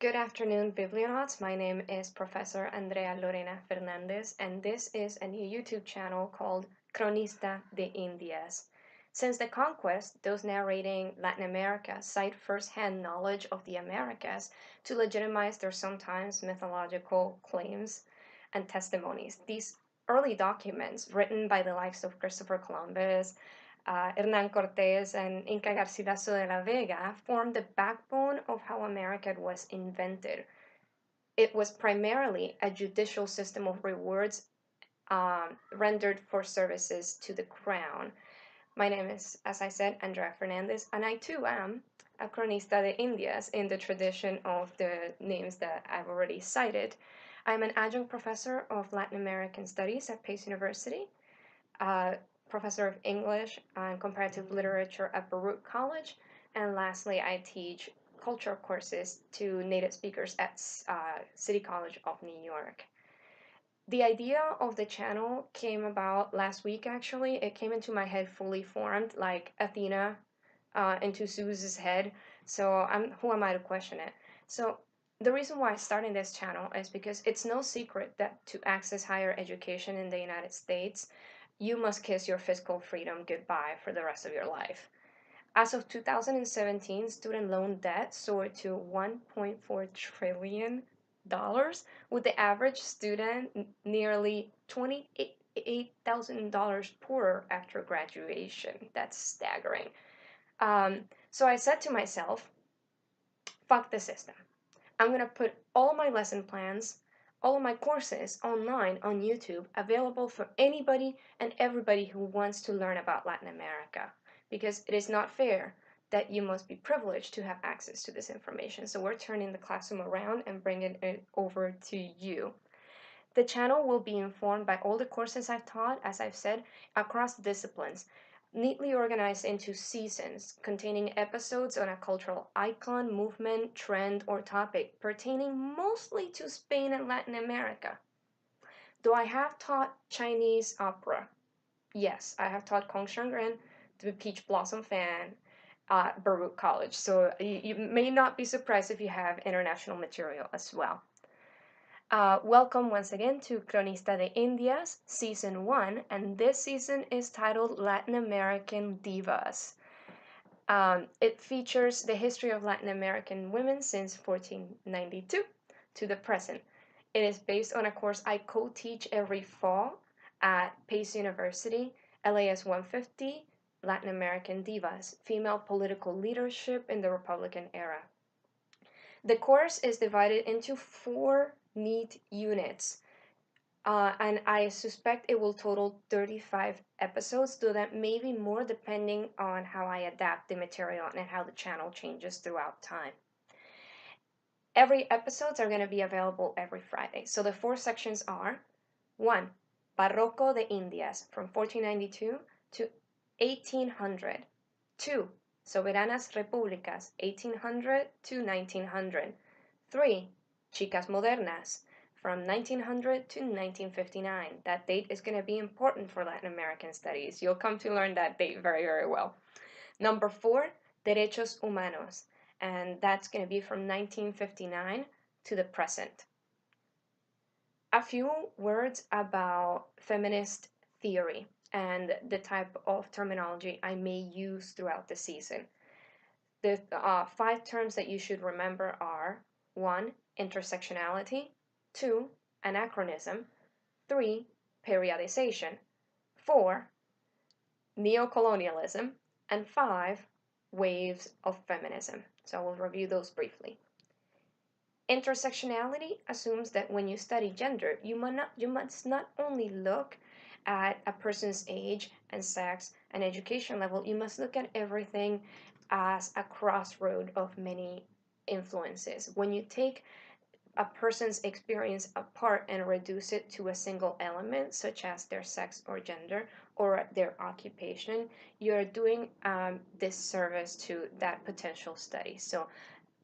Good afternoon, Biblionauts. My name is Professor Andrea Lorena Fernandez, and this is a new YouTube channel called Cronista de Indias. Since the conquest, those narrating Latin America cite first-hand knowledge of the Americas to legitimize their sometimes mythological claims and testimonies. These early documents, written by the likes of Christopher Columbus, Hernán Cortés and Inca Garcilaso de la Vega formed the backbone of how America was invented. It was primarily a judicial system of rewards rendered for services to the crown. My name is, as I said, Andrea Fernandez, and I too am a Cronista de Indias in the tradition of the names that I've already cited. I'm an adjunct professor of Latin American Studies at Pace University, professor of English and comparative literature at Baruch College, and lastly, I teach culture courses to native speakers at City College of New York. The idea of the channel came about last week, actually. It came into my head fully formed, like Athena into Zeus's head. So who am I to question it? So the reason why I started this channel is because it's no secret that to access higher education in the United States, you must kiss your fiscal freedom goodbye for the rest of your life. As of 2017, student loan debt soared to $1.4 trillion, with the average student nearly $28,000 poorer after graduation. That's staggering. So I said to myself, fuck the system. I'm going to put all my lesson plans, all of my courses online on YouTube, available for anybody and everybody who wants to learn about Latin America, because it is not fair that you must be privileged to have access to this information. So we're turning the classroom around and bringing it over to you. The channel will be informed by all the courses I've taught, as I've said, across disciplines, neatly organized into seasons containing episodes on a cultural icon, movement, trend, or topic pertaining mostly to Spain and Latin America. Do I have taught Chinese opera? Yes, I have taught Kong Shengren, the Peach Blossom fan, at Baruch College. So you may not be surprised if you have international material as well. Welcome once again to Cronista de Indias, Season 1, and this season is titled Latin American Divas. It features the history of Latin American women since 1492 to the present. It is based on a course I co-teach every fall at Pace University, LAS 150, Latin American Divas, Female Political Leadership in the Republican Era. The course is divided into 4 neat units, and I suspect it will total 35 episodes, though that may be more depending on how I adapt the material and how the channel changes throughout time. Every episodes are going to be available every Friday. So the 4 sections are: 1. Barroco de Indias from 1492 to 1800. 2. Soberanas Repúblicas 1800 to 1900. 3. Chicas Modernas from 1900 to 1959. That date is going to be important for Latin American studies. You'll come to learn that date very, very well. Number 4, Derechos Humanos, and that's going to be from 1959 to the present. A few words about feminist theory and the type of terminology I may use throughout the season. The 5 terms that you should remember are: 1. Intersectionality, 2. Anachronism, 3. Periodization, 4. Neocolonialism, and 5. Waves of feminism. So I will review those briefly. Intersectionality assumes that when you study gender, you must not only look at a person's age and sex and education level, you must look at everything as a crossroad of many influences. When you take a person's experience apart and reduce it to a single element, such as their sex or gender or their occupation, you're doing disservice to that potential study. So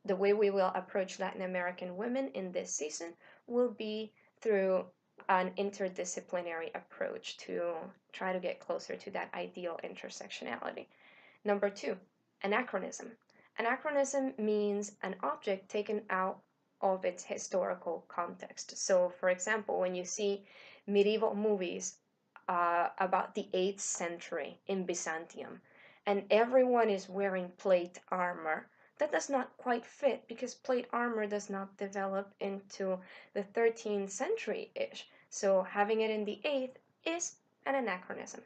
the way we will approach Latin American women in this season will be through an interdisciplinary approach to try to get closer to that ideal intersectionality. Number 2, anachronism. Anachronism means an object taken out of its historical context. So, for example, when you see medieval movies about the 8th century in Byzantium, and everyone is wearing plate armor, that does not quite fit because plate armor does not develop into the 13th century-ish. So having it in the 8th is an anachronism.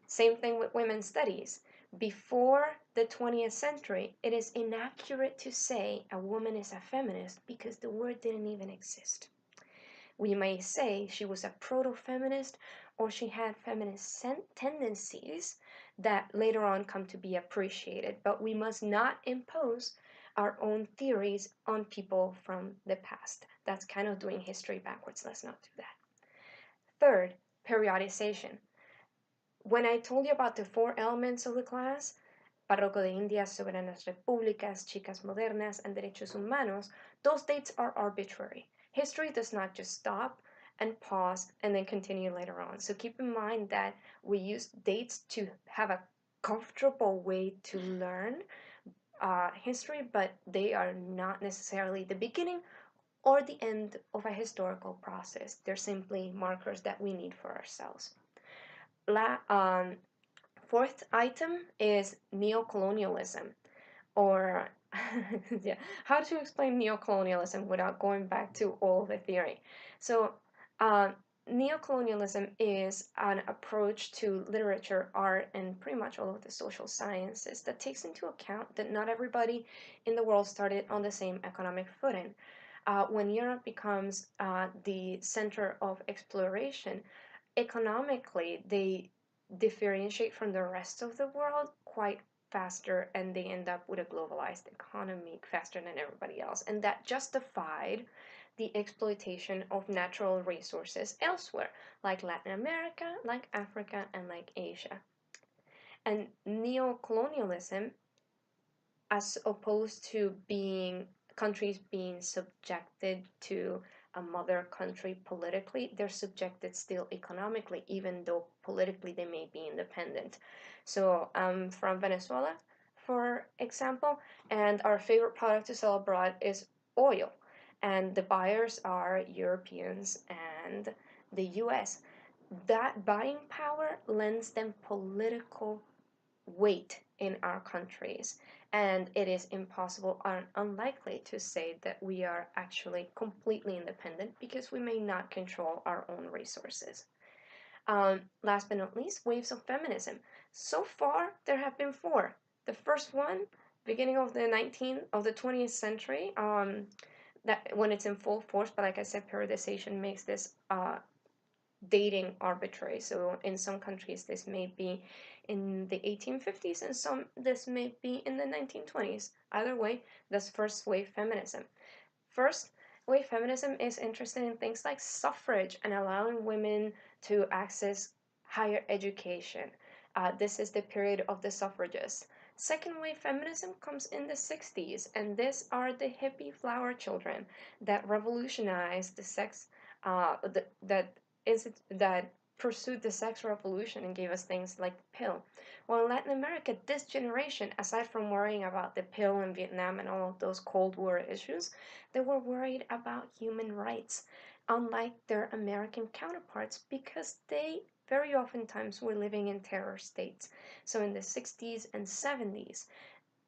Same thing with women's studies. Before the 20th century, it is inaccurate to say a woman is a feminist because the word didn't even exist. We may say she was a proto-feminist or she had feminist tendencies that later on come to be appreciated, but we must not impose our own theories on people from the past. That's kind of doing history backwards. Let's not do that. Third, periodization. When I told you about the 4 elements of the class, Párroco de Indias, Soberanas Repúblicas, Chicas Modernas, and Derechos Humanos, those dates are arbitrary. History does not just stop and pause and then continue later on. So keep in mind that we use dates to have a comfortable way to learn history, but they are not necessarily the beginning or the end of a historical process. They're simply markers that we need for ourselves. Fourth item is neocolonialism, or yeah, how to explain neocolonialism without going back to all the theory. So, neocolonialism is an approach to literature, art, and pretty much all of the social sciences that takes into account that not everybody in the world started on the same economic footing. When Europe becomes the center of exploration, economically, they differentiate from the rest of the world quite faster, and they end up with a globalized economy faster than everybody else. And that justified the exploitation of natural resources elsewhere, like Latin America, like Africa, and like Asia. And neocolonialism, as opposed to being countries being subjected to a mother country politically, they're subjected still economically, even though politically they may be independent. So I'm from Venezuela, for example, and our favorite product to sell abroad is oil, and the buyers are Europeans and the US. That buying power lends them political weight in our countries, and it is impossible and unlikely to say that we are actually completely independent because we may not control our own resources. Last but not least, waves of feminism. So far, there have been 4. The first one, beginning of the 20th century, that when it's in full force. But like I said, periodization makes this dating arbitrary. So in some countries, this may be in the 1850s, and some this may be in the 1920s. Either way, that's first wave feminism. First wave feminism is interested in things like suffrage and allowing women to access higher education. This is the period of the suffragists. Second wave feminism comes in the 60s, and these are the hippie flower children that revolutionized the sex, that pursued the sex revolution and gave us things like the pill. Well, in Latin America, this generation, aside from worrying about the pill in Vietnam and all of those Cold War issues, they were worried about human rights, unlike their American counterparts, because they very oftentimes were living in terror states. So in the 60s and 70s,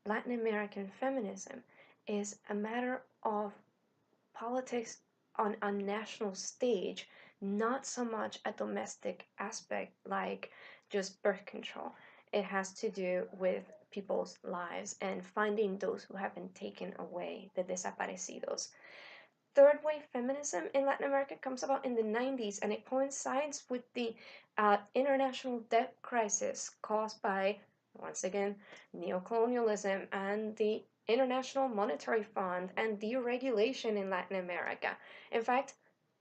Latin American feminism is a matter of politics on a national stage, not so much a domestic aspect like just birth control. It has to do with people's lives and finding those who have been taken away, the desaparecidos. Third wave feminism in Latin America comes about in the 90s, and it coincides with the international debt crisis caused by, once again, neocolonialism and the International Monetary Fund and deregulation in Latin America. In fact,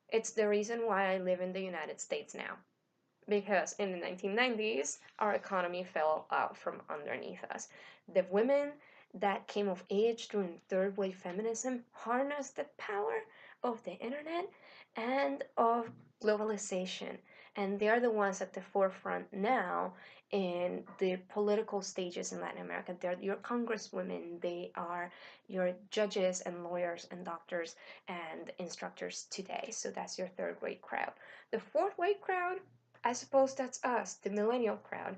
it's the reason why I live in the United States now. Because in the 1990s, our economy fell out from underneath us. The women that came of age during third wave feminism harnessed the power of the internet and of globalization and they're the ones at the forefront now in the political stages in Latin America. They're your congresswomen, they are your judges and lawyers and doctors and instructors today. So that's your third wave crowd. The fourth wave crowd, I suppose that's us, the millennial crowd.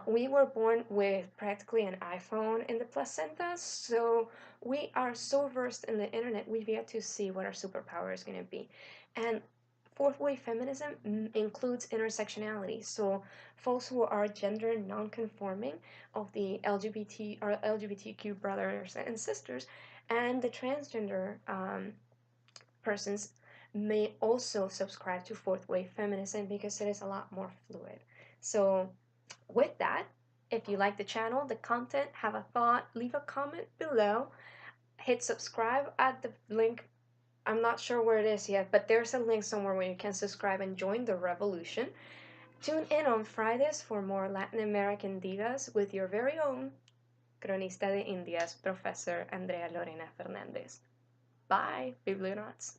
We were born with practically an iPhone in the placenta, so we are so versed in the internet, we've yet to see what our superpower is going to be. And fourth wave feminism includes intersectionality. So folks who are gender non-conforming of the LGBT or LGBTQ brothers and sisters, and the transgender persons may also subscribe to fourth wave feminism because it is a lot more fluid. So with that, if you like the channel, the content, have a thought, leave a comment below, hit subscribe at the link. I'm not sure where it is yet, but there's a link somewhere where you can subscribe and join the revolution. Tune in on Fridays for more Latin American divas with your very own Cronista de Indias, Professor Andrea Lorena Fernandez. Bye, Biblionauts.